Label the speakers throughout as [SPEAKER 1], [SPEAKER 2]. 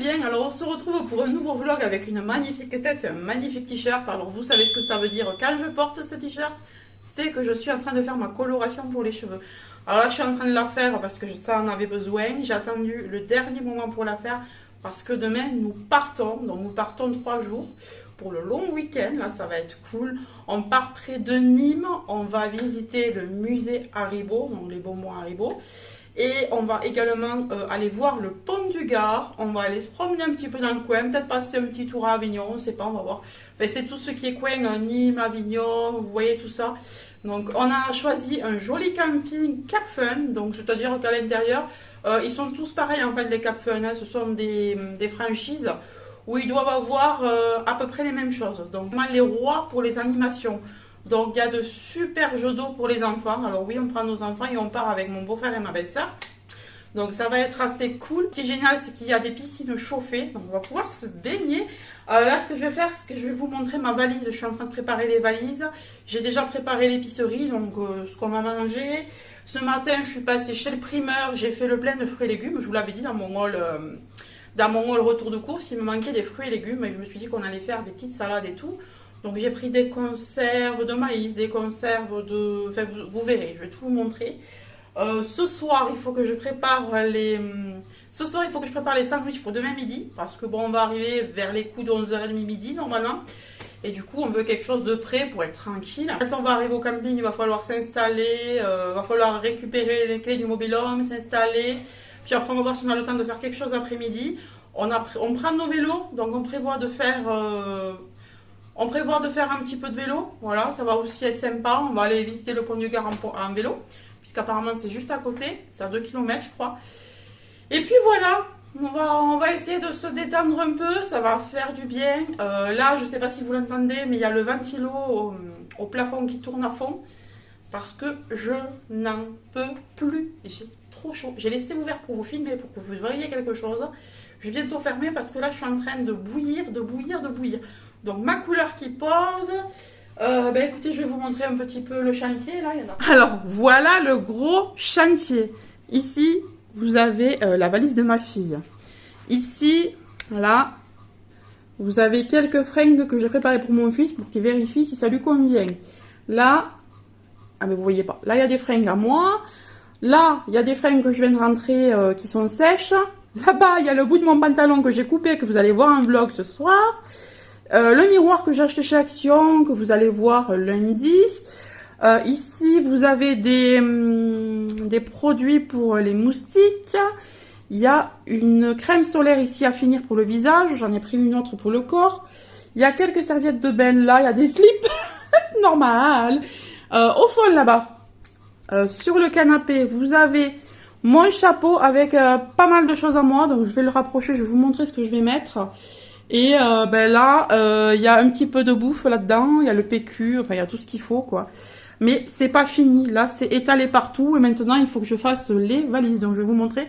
[SPEAKER 1] bien, alors on se retrouve pour un nouveau vlog avec une magnifique tête, un magnifique t-shirt. Alors vous savez ce que ça veut dire quand je porte ce t-shirt, c'est que je suis en train de faire ma coloration pour les cheveux. Alors là je suis en train de la faire parce que ça en avait besoin, j'ai attendu le dernier moment pour la faire parce que demain nous partons, donc nous partons 3 jours pour le long week-end, là ça va être cool. On part près de Nîmes, on va visiter le musée Haribo, donc les bonbons Haribo. Et on va également aller voir le pont du Gard. On va aller se promener un petit peu dans le coin. Peut-être passer un petit tour à Avignon. On ne sait pas, on va voir. Enfin, c'est tout ce qui est coin, Nîmes, Avignon, vous voyez tout ça. Donc on a choisi un joli camping Cap Fun. Donc c'est-à-dire qu'à l'intérieur, ils sont tous pareils en fait les Cap Fun. Hein. Ce sont des franchises où ils doivent avoir à peu près les mêmes choses. Donc les rois pour les animations. Donc il y a de super jeux d'eau pour les enfants. Alors oui, on prend nos enfants et on part avec mon beau-frère et ma belle-sœur. Donc ça va être assez cool. Ce qui est génial, c'est qu'il y a des piscines chauffées. Donc on va pouvoir se baigner. Là, ce que je vais faire, c'est que je vais vous montrer ma valise. Je suis en train de préparer les valises. J'ai déjà préparé l'épicerie, donc ce qu'on va manger. Ce matin, je suis passée chez le primeur. J'ai fait le plein de fruits et légumes. Je vous l'avais dit dans mon haul retour de course. Il me manquait des fruits et légumes. Et je me suis dit qu'on allait faire des petites salades et tout. Donc j'ai pris des conserves de maïs, des conserves de... Enfin, vous verrez, je vais tout vous montrer. Ce soir, il faut que je prépare les... Ce soir, il faut que je prépare les sandwichs pour demain midi. Parce que bon, on va arriver vers les coups de 11h30 midi normalement. Et du coup, on veut quelque chose de prêt pour être tranquille. Quand on va arriver au camping, il va falloir s'installer. Il va falloir récupérer les clés du mobil-home, s'installer. Puis après, on va voir si on a le temps de faire quelque chose après-midi. On prend nos vélos, donc on prévoit de faire... On prévoit de faire un petit peu de vélo, voilà, ça va aussi être sympa. On va aller visiter le pont du Gard en vélo, puisqu'apparemment c'est juste à côté, c'est à 2 km je crois. Et puis voilà, on va essayer de se détendre un peu, ça va faire du bien. Là, je ne sais pas si vous l'entendez, mais il y a le ventilo au plafond qui tourne à fond, parce que je n'en peux plus, j'ai trop chaud. J'ai laissé ouvert pour vous filmer, pour que vous voyez quelque chose. Je vais bientôt fermer parce que là je suis en train de bouillir. Donc ma couleur qui pose. Écoutez, je vais vous montrer un petit peu le chantier. Là, il y en a. Alors voilà le gros chantier. Ici, vous avez la valise de ma fille. Ici, là, vous avez quelques fringues que j'ai préparées pour mon fils pour qu'il vérifie si ça lui convient. Là, ah mais vous voyez pas. Là, il y a des fringues à moi. Là, il y a des fringues que je viens de rentrer qui sont sèches. Là-bas, il y a le bout de mon pantalon que j'ai coupé, que vous allez voir en vlog ce soir. Le miroir que j'ai acheté chez Action, que vous allez voir lundi. Ici, vous avez des produits pour les moustiques. Il y a une crème solaire ici à finir pour le visage. J'en ai pris une autre pour le corps. Il y a quelques serviettes de bain là. Il y a des slips. Normal. Au fond là-bas, sur le canapé, vous avez... mon chapeau avec pas mal de choses à moi, donc je vais le rapprocher, je vais vous montrer ce que je vais mettre. Et là, il y a un petit peu de bouffe là-dedans, il y a le PQ, enfin il y a tout ce qu'il faut quoi. Mais c'est pas fini, là c'est étalé partout et maintenant il faut que je fasse les valises. Donc je vais vous montrer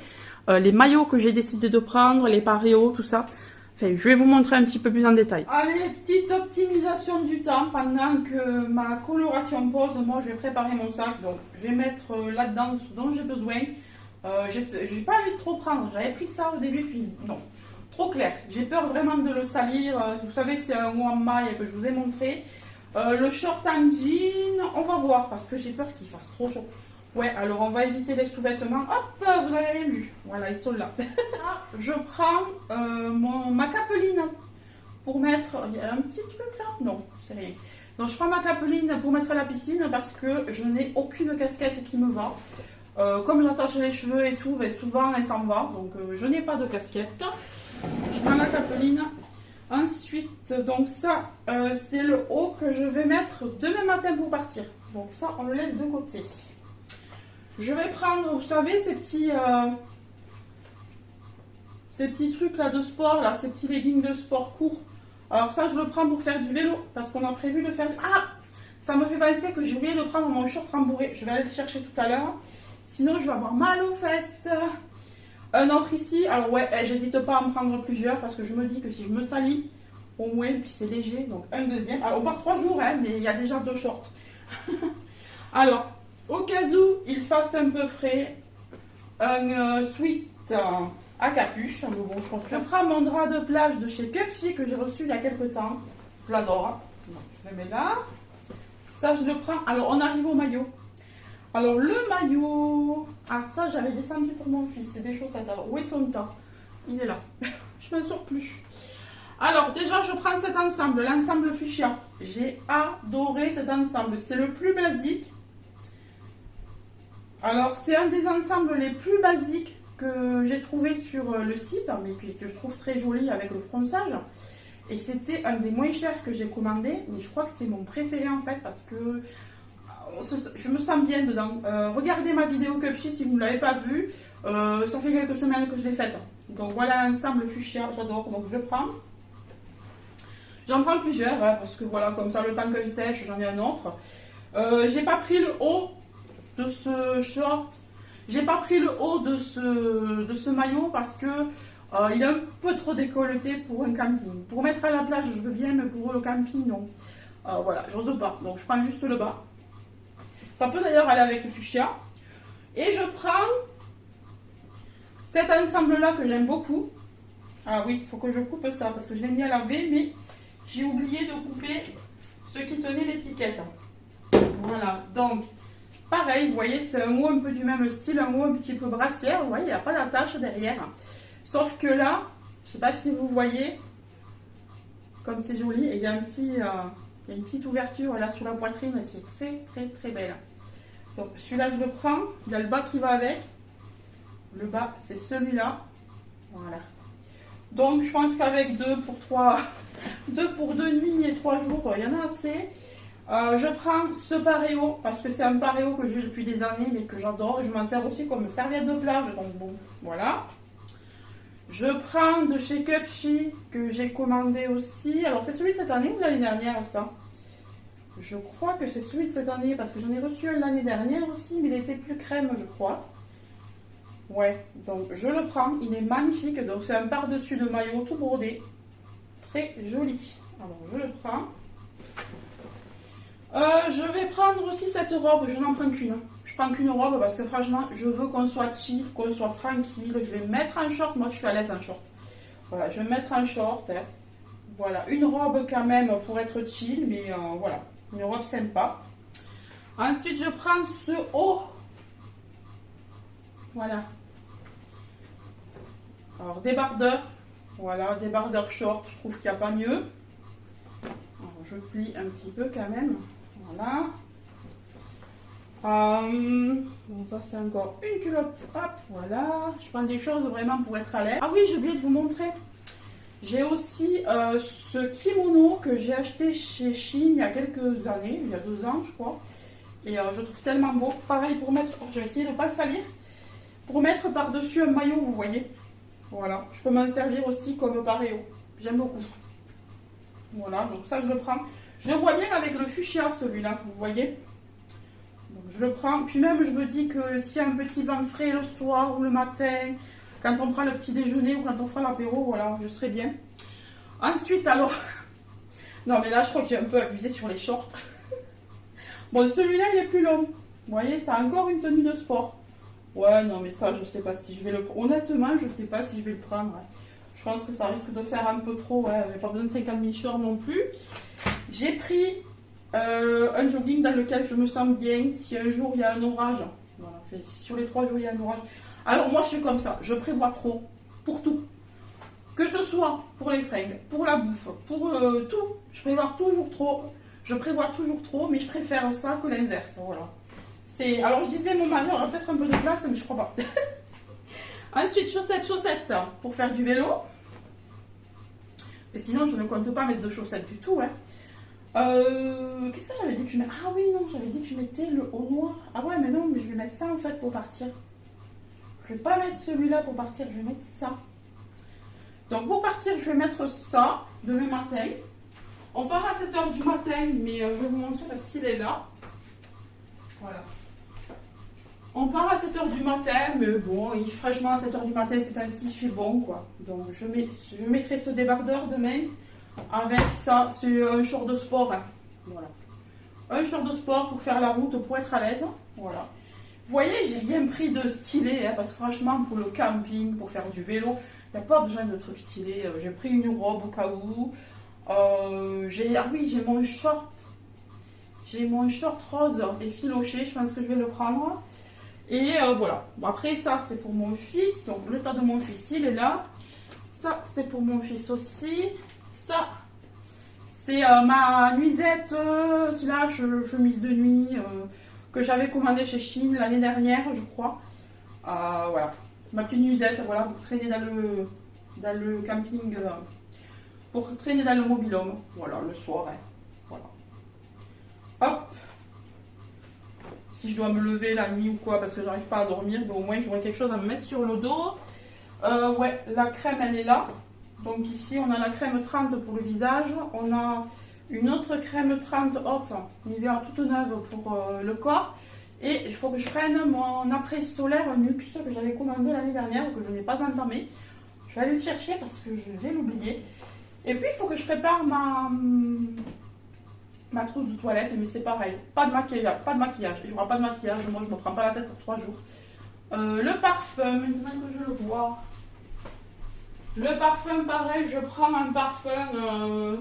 [SPEAKER 1] les maillots que j'ai décidé de prendre, les paréos, tout ça. Enfin, je vais vous montrer un petit peu plus en détail. Allez, petite optimisation du temps pendant que ma coloration pose. Moi je vais préparer mon sac, donc je vais mettre là-dedans ce dont j'ai besoin. J'ai pas envie de trop prendre, j'avais pris ça au début puis non, trop clair, j'ai peur vraiment de le salir. Vous savez c'est un haut en maille que je vous ai montré. Le short en jean, on va voir parce que j'ai peur qu'il fasse trop chaud. Ouais, alors on va éviter les sous-vêtements. Hop, vous avez rien vu, voilà ils sont là. Je prends ma capeline pour mettre, il y a un petit truc là, non c'est rien. Donc je prends ma capeline pour mettre à la piscine parce que je n'ai aucune casquette qui me va. Comme j'attache les cheveux et tout, souvent elle s'en va, donc je n'ai pas de casquette. Je prends la capeline. Ensuite, donc ça, c'est le haut que je vais mettre demain matin pour partir. Donc ça, on le laisse de côté. Je vais prendre, vous savez, ces petits trucs là de sport, là, ces petits leggings de sport courts. Alors ça, je le prends pour faire du vélo, parce qu'on a prévu de faire... Ah, ça me fait penser que j'ai oublié de prendre mon short rembourré. Je vais aller le chercher tout à l'heure. Sinon, je vais avoir mal aux fesses. Un autre ici. Alors ouais, j'hésite pas à en prendre plusieurs parce que je me dis que si je me salis, au moins, puis c'est léger. Donc un deuxième. Alors on part 3 jours, hein, mais il y a déjà 2 shorts. Alors, au cas où il fasse un peu frais, un sweat à capuche. Mais bon, je pense que je prends mon drap de plage de chez Cupsy que j'ai reçu il y a quelques temps. Je l'adore. Donc, je le mets là. Ça, je le prends. Alors, on arrive au maillot. Alors, le maillot... Ah, ça, j'avais descendu pour mon fils. C'est des chaussettes. Alors, où est son tas? Il est là. Je m'en sors plus. Alors, déjà, je prends cet ensemble. L'ensemble fuchsia. J'ai adoré cet ensemble. C'est le plus basique. Alors, c'est un des ensembles les plus basiques que j'ai trouvé sur le site, mais que je trouve très joli avec le fronçage. Et c'était un des moins chers que j'ai commandé, mais je crois que c'est mon préféré en fait, parce que je me sens bien dedans. Regardez ma vidéo Cupsy si vous ne l'avez pas vue, ça fait quelques semaines que je l'ai faite. Donc voilà l'ensemble fuchsia, j'adore, donc je le prends. J'en prends plusieurs, hein, parce que voilà, comme ça le temps qu'il sèche, j'en ai un autre. J'ai pas pris le haut de ce short, j'ai pas pris le haut de ce maillot parce que il est un peu trop décolleté pour un camping. Pour mettre à la plage, je veux bien, mais pour le camping, non. Voilà, j'ose pas. Donc je prends juste le bas. Ça peut d'ailleurs aller avec le fuchsia. Et je prends cet ensemble-là que j'aime beaucoup. Ah oui, il faut que je coupe ça parce que je l'ai mis à laver, mais j'ai oublié de couper ce qui tenait l'étiquette. Voilà, donc pareil, vous voyez, c'est un haut un peu du même style, un haut un petit peu brassière. Vous voyez, il n'y a pas d'attache derrière. Sauf que là, je ne sais pas si vous voyez, comme c'est joli, et il y a il y a une petite ouverture là sous la poitrine qui est très très très belle. Donc celui-là je le prends, il y a le bas qui va avec. Le bas c'est celui-là. Voilà. Donc je pense qu'avec 2 pour 2 nuits et 3 jours, il y en a assez. Je prends ce paréo parce que c'est un paréo que j'ai depuis des années mais que j'adore. Et je m'en sers aussi comme serviette de plage. Donc bon, voilà. Je prends de chez Cupsy que j'ai commandé aussi. Alors c'est celui de cette année ou l'année dernière ça? Je crois que c'est celui de cette année parce que j'en ai reçu un l'année dernière aussi, mais il était plus crème je crois. Ouais, donc je le prends, il est magnifique. Donc c'est un par-dessus de maillot tout brodé. Très joli. Alors je le prends. Je vais prendre aussi cette robe, je n'en prends qu'une. Je prends qu'une robe parce que franchement, je veux qu'on soit chill, qu'on soit tranquille. Je vais me mettre en short, moi je suis à l'aise en short. Voilà, je vais me mettre en short. Hein. Voilà, une robe quand même pour être chill, mais voilà, une robe sympa. Ensuite, je prends ce haut. Voilà. Alors, débardeur. Voilà, débardeur short, je trouve qu'il n'y a pas mieux. Alors, je plie un petit peu quand même. Voilà. Bon, ça c'est encore une culotte. Hop, voilà. Je prends des choses vraiment pour être à l'aise. Ah oui, j'ai oublié de vous montrer. J'ai aussi ce kimono que j'ai acheté chez Shein il y a quelques années, il y a 2 ans je crois. Et je trouve tellement beau. Pareil pour mettre, je vais essayer de ne pas le salir. Pour mettre par-dessus un maillot, vous voyez. Voilà, je peux m'en servir aussi comme paréo. J'aime beaucoup. Voilà, donc ça je le prends. Je le vois bien avec le fuchsia celui-là, vous voyez. Donc je le prends. Puis même je me dis que s'il y a un petit vent frais le soir ou le matin, quand on prend le petit déjeuner ou quand on fera l'apéro, voilà, je serai bien. Ensuite alors, non mais là je crois que j'ai un peu abusé sur les shorts. Bon celui-là il est plus long. Vous voyez, c'est encore une tenue de sport. Ouais, non mais ça je sais pas si je vais le prendre. Honnêtement je sais pas si je vais le prendre. Je pense que ça risque de faire un peu trop. Ouais, pas besoin de 50 000 shorts non plus. J'ai pris un jogging dans lequel je me sens bien. Si un jour il y a un orage, voilà, si sur les 3 jours il y a un orage. Alors moi je suis comme ça, je prévois trop pour tout. Que ce soit pour les fringues, pour la bouffe, pour tout. Je prévois toujours trop. Je prévois toujours trop, mais je préfère ça que l'inverse. Voilà. Alors je disais mon mari aura peut-être un peu de place, mais je crois pas. Ensuite, chaussettes pour faire du vélo. Et sinon, je ne compte pas mettre de chaussettes du tout. Hein. Qu'est-ce que j'avais dit que je mettais? Ah oui, non, j'avais dit que je mettais le haut noir. Ah ouais, mais non, mais je vais mettre ça en fait pour partir. Je vais pas mettre celui-là pour partir, je vais mettre ça. Donc pour partir, je vais mettre ça demain matin. On part à 7 h du matin, mais je vais vous montrer parce qu'il est là. Voilà. On part à 7 h du matin, mais bon, fraîchement à 7 h du matin, c'est ainsi, il fait bon quoi. Donc je mettrai ce débardeur demain avec ça, c'est un short de sport. Hein. Voilà. Un short de sport pour faire la route, pour être à l'aise. Voilà. Vous voyez, j'ai bien pris de stylet, hein, parce que franchement, pour le camping, pour faire du vélo, il n'y a pas besoin de trucs stylés. J'ai pris une robe au cas où. Ah oui, j'ai mon short. J'ai mon short rose effiloché, je pense que je vais le prendre. Et voilà. Bon, après, ça, c'est pour mon fils. Donc, le tas de mon fils, il est là. Ça, c'est pour mon fils aussi. Ça, c'est ma nuisette slash chemise de nuit que j'avais commandée chez Chine l'année dernière, je crois. Voilà. Ma petite nuisette, voilà, pour traîner dans le camping, pour traîner dans le mobil-home. Voilà, le soir. Hein. Voilà. Hop. Si je dois me lever la nuit ou quoi, parce que j'arrive pas à dormir, ben au moins j'aurai quelque chose à me mettre sur le dos. Ouais, la crème, elle est là. Donc ici, on a la crème 30 pour le visage. On a une autre crème 30 haute, Nivea toute neuve pour le corps. Et il faut que je prenne mon après solaire Nuxe que j'avais commandé l'année dernière, que je n'ai pas entamé. Je vais aller le chercher parce que je vais l'oublier. Et puis, il faut que je prépare ma trousse de toilette, mais c'est pareil. Pas de maquillage, pas de maquillage. Il n'y aura pas de maquillage. Moi, je ne me prends pas la tête pour 3 jours. Le parfum, maintenant que je le vois. Le parfum, pareil, je prends un parfum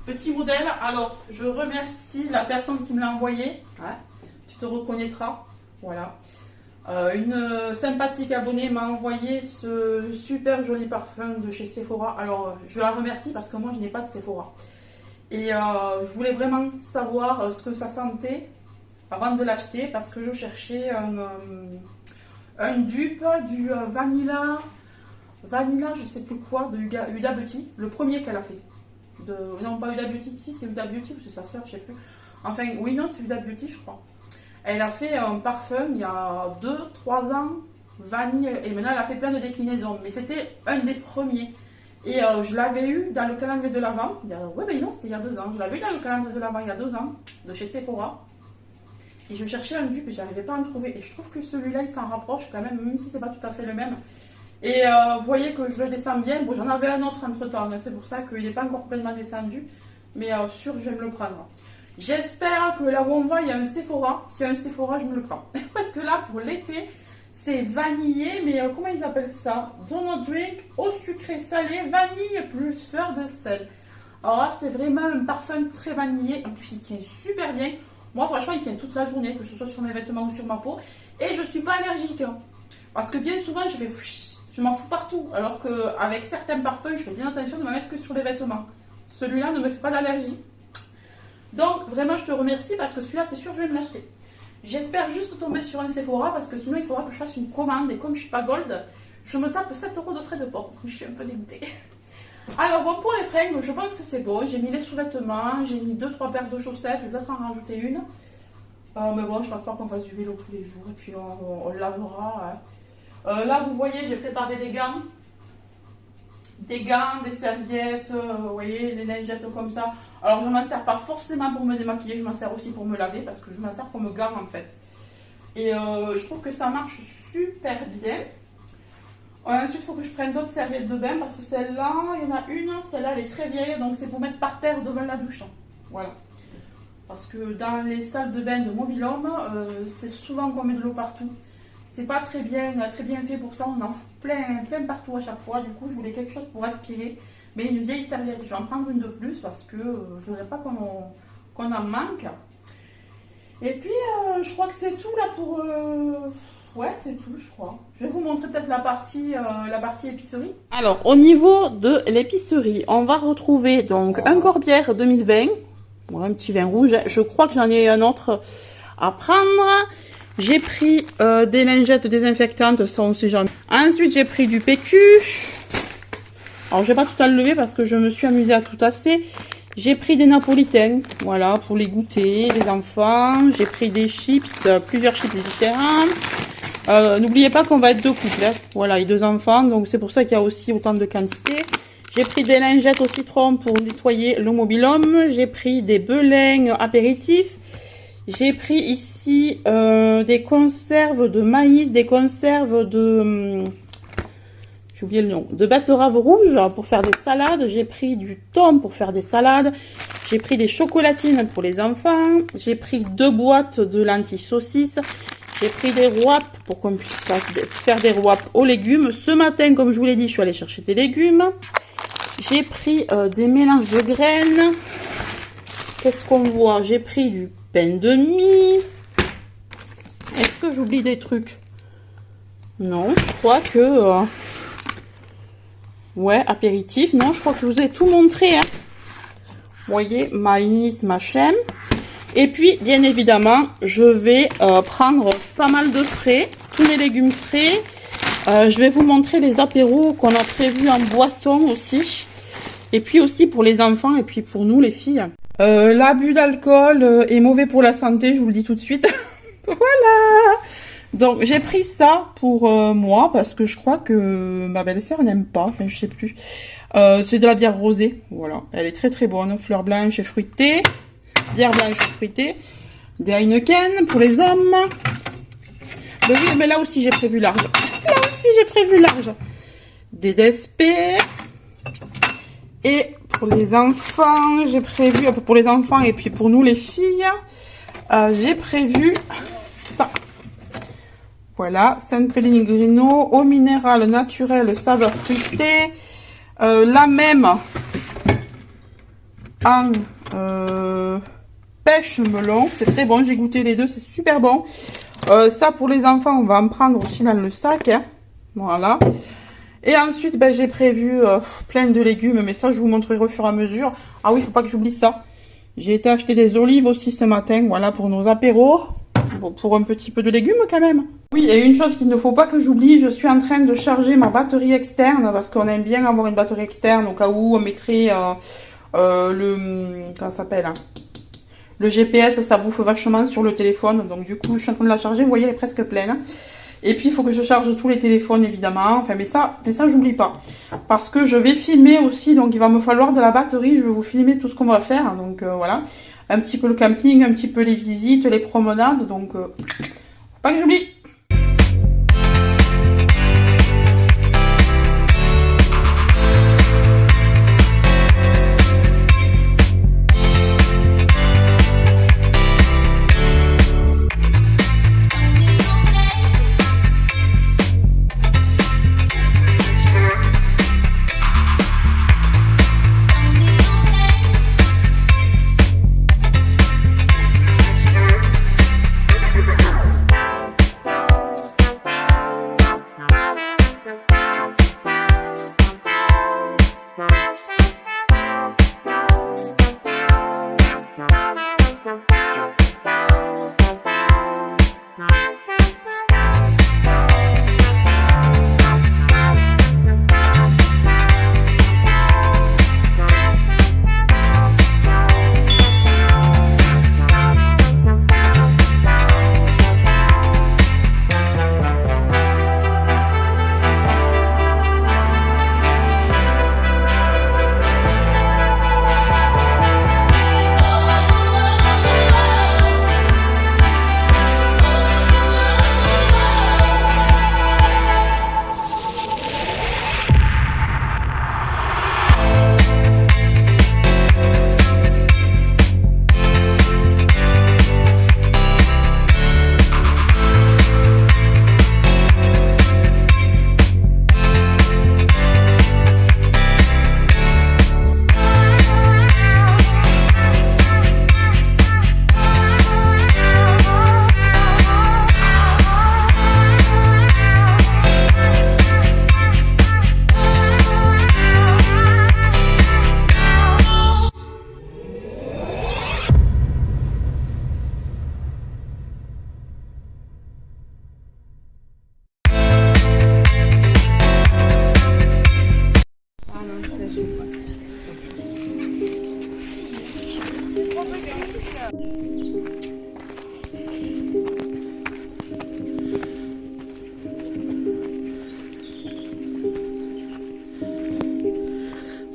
[SPEAKER 1] petit modèle. Alors, je remercie la personne qui me l'a envoyé. Ouais, tu te reconnaîtras. Voilà. Une sympathique abonnée m'a envoyé ce super joli parfum de chez Sephora. Alors, je la remercie parce que moi, je n'ai pas de Sephora. Et je voulais vraiment savoir ce que ça sentait avant de l'acheter parce que je cherchais un dupe du Vanilla, je sais plus quoi, de Huda Beauty, le premier qu'elle a fait. Non, pas Huda Beauty, si c'est Huda Beauty ou c'est sa soeur, je sais plus. Enfin, oui, non, c'est Huda Beauty, je crois. Elle a fait un parfum il y a 2-3 ans, vanille, et maintenant elle a fait plein de déclinaisons, mais c'était un des premiers. Et je l'avais eu dans le calendrier de l'Avent, ouais, ben non, c'était il y a 2 ans. Je l'avais eu dans le calendrier de l'Avent il y a 2 ans, de chez Sephora. Et je cherchais un dupe et j'arrivais pas à en trouver. Et je trouve que celui-là, il s'en rapproche quand même si c'est pas tout à fait le même. Et vous voyez que je le descends bien. Bon, j'en avais un autre entre temps, hein, c'est pour ça qu'il n'est pas encore complètement descendu. Mais sûr, je vais me le prendre. J'espère que là où on va, il y a un Sephora. S'il y a un Sephora, je me le prends. Parce que là, pour l'été, c'est vanillé, mais comment ils appellent ça? Donut drink, eau sucrée salée, vanille plus fleur de sel. Alors là, c'est vraiment un parfum très vanillé. En plus, il tient super bien. Moi, franchement, il tient toute la journée, que ce soit sur mes vêtements ou sur ma peau. Et je ne suis pas allergique. Hein. Parce que bien souvent, je m'en fous partout. Alors qu'avec certains parfums, je fais bien attention de ne me mettre que sur les vêtements. Celui-là ne me fait pas d'allergie. Donc, vraiment, je te remercie parce que celui-là, c'est sûr, je vais me l'acheter. J'espère juste tomber sur un Sephora parce que sinon, il faudra que je fasse une commande. Et comme je ne suis pas gold, je me tape 7 € de frais de port. Je suis un peu dégoûtée. Alors, bon, pour les fringues, je pense que c'est bon. J'ai mis les sous-vêtements, j'ai mis 2-3 paires de chaussettes. Je vais peut-être en rajouter une. Mais bon, je pense pas qu'on fasse du vélo tous les jours. Et puis, on lavera. Hein. Là, vous voyez, j'ai préparé des gants. Des gants, des serviettes, vous voyez, les lingettes comme ça. Alors, je ne m'en sers pas forcément pour me démaquiller, je m'en sers aussi pour me laver parce que je m'en sers comme gants en fait. Et je trouve que ça marche super bien. Ensuite, il faut que je prenne d'autres serviettes de bain parce que celle-là, il y en a une, celle-là elle est très vieille, donc c'est pour mettre par terre devant la douche. Voilà. Parce que dans les salles de bain de mobil-home, c'est souvent qu'on met de l'eau partout. C'est pas très bien fait pour ça, on en fout plein partout à chaque fois. Du coup, je voulais quelque chose pour aspirer. Mais une vieille serviette, je vais en prendre une de plus parce que je voudrais pas qu'on en manque. Et puis, je crois que c'est tout là pour... Ouais, c'est tout, je crois. Je vais vous montrer peut-être la partie épicerie. Alors, au niveau de l'épicerie, on va retrouver donc un Corbière 2020. Voilà, un petit vin rouge. Je crois que j'en ai un autre à prendre. J'ai pris des lingettes désinfectantes, ça on sait jamais. Ensuite, j'ai pris du PQ. Alors, je vais pas tout enlever parce que je me suis amusée à tout tasser. J'ai pris des napolitains, voilà, pour les goûter, les enfants. J'ai pris des chips, plusieurs chips différents. N'oubliez pas qu'on va être 2 couples, hein. Voilà, et 2 enfants, donc c'est pour ça qu'il y a aussi autant de quantité. J'ai pris des lingettes au citron pour nettoyer le mobil-home. J'ai pris des belins apéritifs. J'ai pris ici des conserves de maïs, des conserves de... j'ai oublié le nom. De betterave rouge pour faire des salades. J'ai pris du thon pour faire des salades. J'ai pris des chocolatines pour les enfants. J'ai pris 2 boîtes de lentilles saucisses. J'ai pris des wraps pour qu'on puisse faire des wraps aux légumes. Ce matin, comme je vous l'ai dit, je suis allée chercher des légumes. J'ai pris des mélanges de graines. Qu'est-ce qu'on voit? J'ai pris du pain de mie. Est-ce que j'oublie des trucs? Non, je crois que... ouais, apéritif. Non, je crois que je vous ai tout montré. Hein. Vous voyez, maïs, machin. Et puis, bien évidemment, je vais prendre pas mal de frais. Tous mes légumes frais. Je vais vous montrer les apéros qu'on a prévus en boisson aussi. Et puis aussi pour les enfants et puis pour nous, les filles. L'abus d'alcool est mauvais pour la santé, je vous le dis tout de suite. Voilà. Donc j'ai pris ça pour moi parce que je crois que ma belle-sœur n'aime pas, enfin je sais plus. C'est de la bière rosée, voilà. Elle est très très bonne, fleur blanche et fruitée. Bière blanche et fruitée. Des Heineken pour les hommes. Mais oui, mais là aussi j'ai prévu large. Là aussi j'ai prévu large. Des DSP. Et pour les enfants, j'ai prévu, un peu pour les enfants et puis pour nous les filles, j'ai prévu ça. Voilà, San Pellegrino, eau minérale naturelle, saveur fruitée. La même en pêche melon, c'est très bon, j'ai goûté les deux, c'est super bon. Ça pour les enfants, on va en prendre aussi dans le sac, hein. Voilà. Et ensuite, ben, j'ai prévu plein de légumes, mais ça, je vous montrerai au fur et à mesure. Ah oui, il faut pas que j'oublie ça. J'ai été acheter des olives aussi ce matin, voilà, pour nos apéros. Bon, pour un petit peu de légumes quand même. Oui, et une chose qu'il ne faut pas que j'oublie, je suis en train de charger ma batterie externe, parce qu'on aime bien avoir une batterie externe, au cas où on mettrait comment ça s'appelle, hein, le GPS, ça bouffe vachement sur le téléphone. Donc du coup, je suis en train de la charger, vous voyez, elle est presque pleine. Et puis, il faut que je charge tous les téléphones, évidemment. Enfin, mais ça, j'oublie pas. Parce que je vais filmer aussi. Donc, il va me falloir de la batterie. Je vais vous filmer tout ce qu'on va faire. Donc, voilà. Un petit peu le camping, un petit peu les visites, les promenades. Donc, faut pas que j'oublie.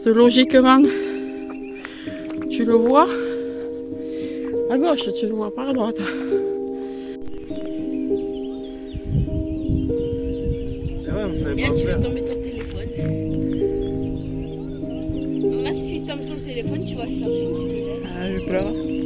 [SPEAKER 1] C'est logiquement, tu le vois à gauche, tu le vois pas à droite.
[SPEAKER 2] Et là, tu fais tomber ton téléphone. Là, si tu tombes ton téléphone, tu vas chercher, tu le laisses.
[SPEAKER 1] Ah, je pleure.